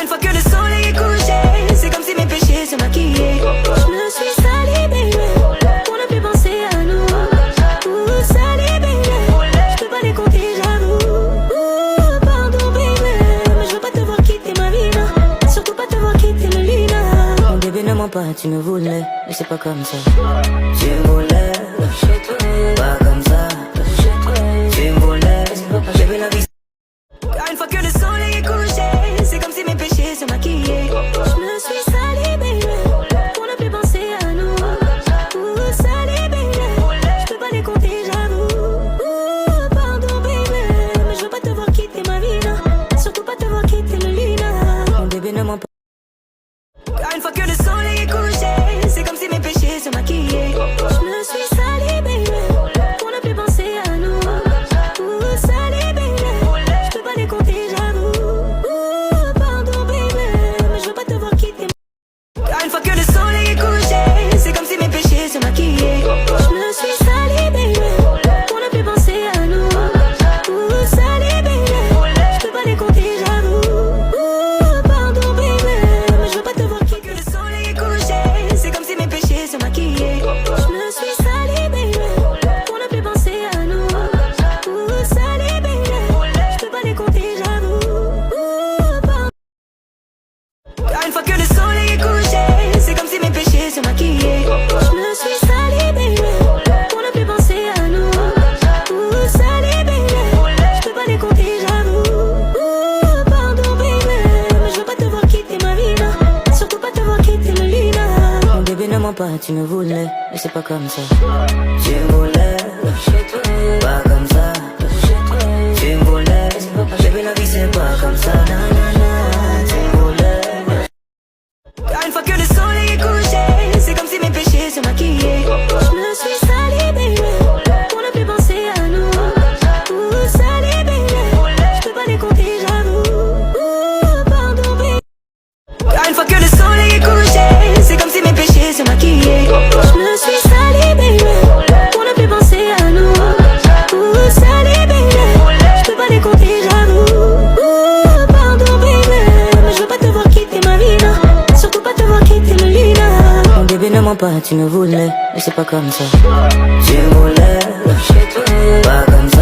Une fois que le soleil est couché, c'est comme si mes péchés se maquillaient. Je me suis salie, baby, pour ne plus penser à nous. Salie, baby, je peux pas les compter, j'avoue. Pardon, baby, mais je veux pas te voir quitter ma vie, non. Surtout pas te voir quitter le lit, non. Mon bébé, ne mens pas, tu me voulais, mais c'est pas comme ça. Tu me voulais, pas comme ça. Tu me voulais, bébé, la vie. Une fois que le soleil est couché, c'est comme si mes péchés se maquillaient. Je me suis salie, baby, pour ne plus penser à nous. Salie, baby, je peux pas les compter, j'avoue. Pardon, baby, mais je veux pas te voir quitter ma vie, non. Surtout pas te voir quitter le lit, non. Mon bébé, ne ment pas. Une fois que le soleil est couché, c'est comme si mes péchés se maquillaient. Je me suis salie, baby, pour ne plus penser à nous. Salie, baby, je peux pas les compter, j'avoue. Pardon, baby, mais je veux pas te voir quitter. Une fois que le soleil est couché, c'est comme si mes péchés se maquillaient. Je me suis salie, baby, pour ne plus penser à nous. Salie, baby, je peux pas les compter, j'avoue. Pardon, baby, mais je veux pas te voir quitter. Le soleil est couché, c'est comme si mes péchés se maquillaient. Je me suis salie, baby, pour ne plus penser à nous. Salie, baby, je peux pas les compter, j'avoue. Une fois que le soleil est couché, c'est comme si mes péchés se maquillaient. Je me suis salie, baby, pour ne plus penser à nous. Salie, baby, je peux pas les compter, j'avoue. Pardon, baby, mais je veux pas te voir quitter ma vie, non. Surtout pas te voir quitter le lit, non. Mon bébé, ne mens pas, tu me voulais, mais c'est pas comme ça. Tu me voulais, pas comme ça. Tu me voulais, bébé, la vie c'est pas comme ça, nanana. Tu me voulais. Une fois que le soleil est couché, c'est comme si mes péchés se maquillaient. Je me suis salie, baby, pour ne plus penser à nous. Salie, baby, je peux pas les compter, j'avoue. Pardon, baby. Une fois que le soleil est couché, c'est comme si mes péchés se maquillaient. Je me suis salie, baby, pour ne plus penser à nous. Salie, baby, je peux pas les compter, j'avoue. Pardon, baby, mais je veux pas te voir quitter ma vie, non. Surtout pas te voir quitter le lit, non. Mon bébé, ne mens pas, tu me voulais, mais c'est pas comme ça. Tu me voulais, pas comme ça.